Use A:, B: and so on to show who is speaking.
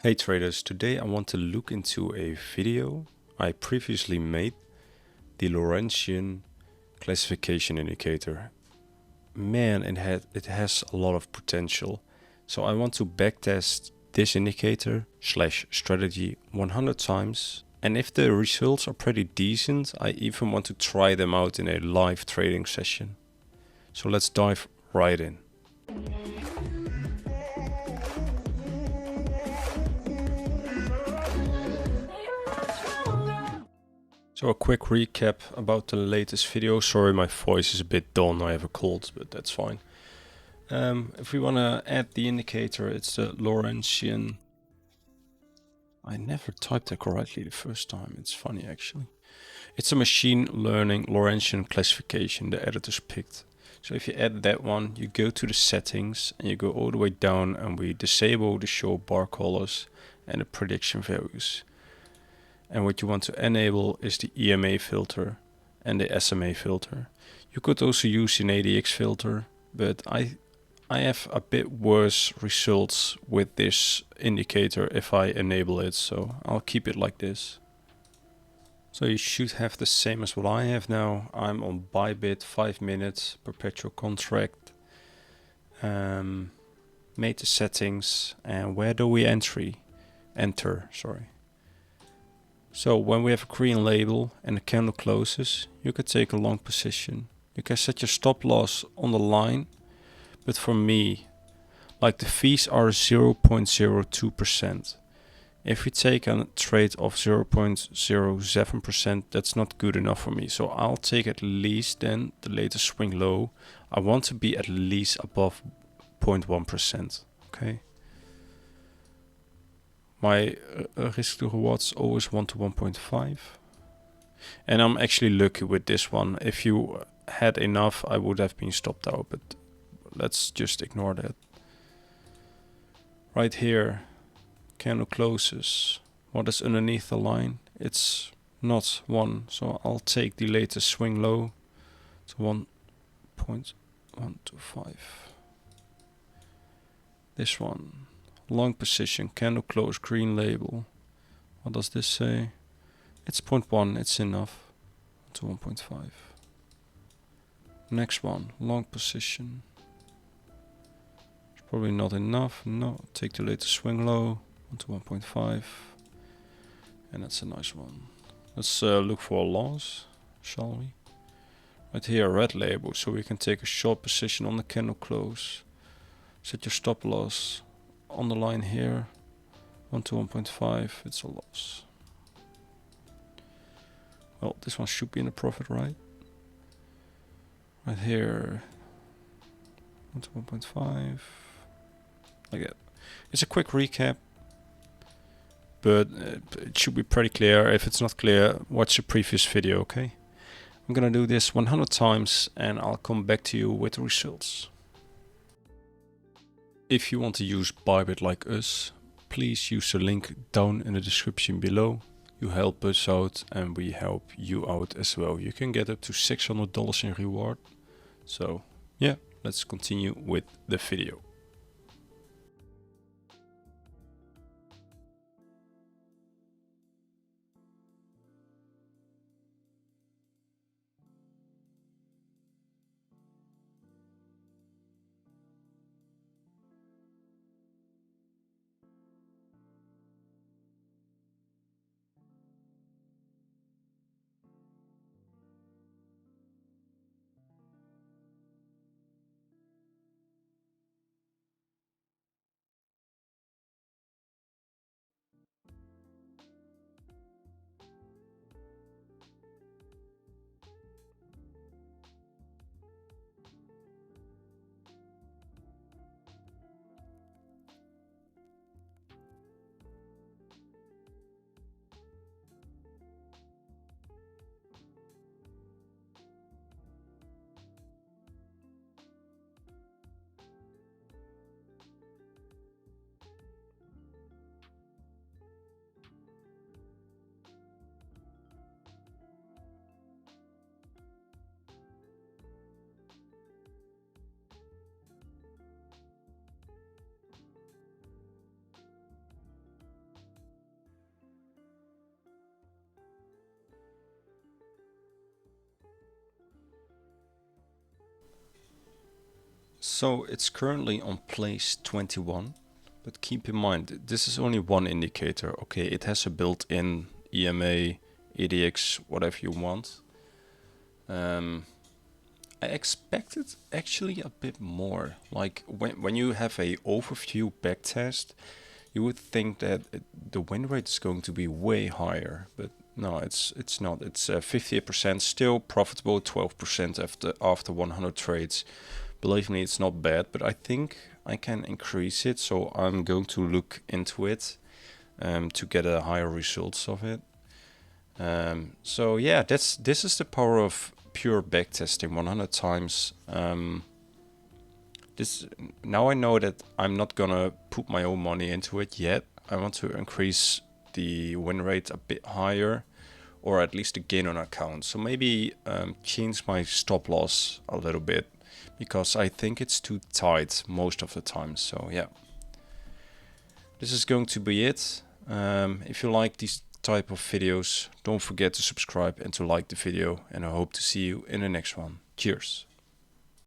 A: Hey traders, today I want to look into a video I previously made, the Lorentzian Classification indicator. Man, it has a lot of potential. So I want to backtest this indicator / strategy 100 times. And if the results are pretty decent, I even want to try them out in a live trading session. So let's dive right in. So a quick recap about the latest video. Sorry, my voice is a bit done. I have a cold, but that's fine. If we want to add the indicator, it's the Lorentzian. I never typed that correctly the first time. It's funny, actually. It's a machine learning Lorentzian classification the editors picked. So if you add that one, you go to the settings and you go all the way down and we disable the show bar colors and the prediction values. And what you want to enable is the EMA filter and the SMA filter. You could also use an ADX filter, but I have a bit worse results with this indicator if I enable it, so I'll keep it like this. So you should have the same as what I have now. I'm on BYBIT 5 minutes perpetual contract. Made the settings, and where do we enter? So when we have a green label and the candle closes, you can take a long position. You can set your stop loss on the line, but for me, like the fees are 0.02%. If we take a trade of 0.07%, that's not good enough for me. So I'll take at least then the latest swing low. I want to be at least above 0.1%, okay? My risk to rewards always 1 to 1.5. And I'm actually lucky with this one. If you had enough, I would have been stopped out, but let's just ignore that. Right here, candle closes. What is underneath the line? It's not 1, so I'll take the latest swing low to 1.125. This one. Long position, candle close, green label. What does this say? It's 0.1, it's enough. To 1.5. Next one, long position. It's probably not enough. No, take the latest swing low, to 1.5. And that's a nice one. Let's look for a loss, shall we? Right here, red label, so we can take a short position on the candle close. Set your stop loss on the line here, 1 to 1.5, it's a loss. Well, this one should be in a profit, right? Right here, 1 to 1.5, like that. It's a quick recap, but it should be pretty clear. If it's not clear, watch the previous video, okay? I'm gonna do this 100 times and I'll come back to you with the results. If you want to use BYBIT like us, please use the link down in the description below. You help us out and we help you out as well. You can get up to $600 in reward. So yeah, let's continue with the video. So it's currently on place 21, but keep in mind, this is only one indicator. Okay, it has a built-in EMA, EDX, whatever you want. I expected actually a bit more. Like when you have a overview backtest, you would think that the win rate is going to be way higher, but no, it's not. It's 58% still profitable, 12% after 100 trades. Believe me, it's not bad, but I think I can increase it, so I'm going to look into it to get a higher results of it. So yeah, this is the power of pure backtesting 100 times. Now I know that I'm not gonna put my own money into it yet. I want to increase the win rate a bit higher, or at least the gain on account. So maybe change my stop loss a little bit, because I think it's too tight most of the time. So yeah, this is going to be it. If you like these type of videos, don't forget to subscribe and to like the video, and I hope to see you in the next one. Cheers.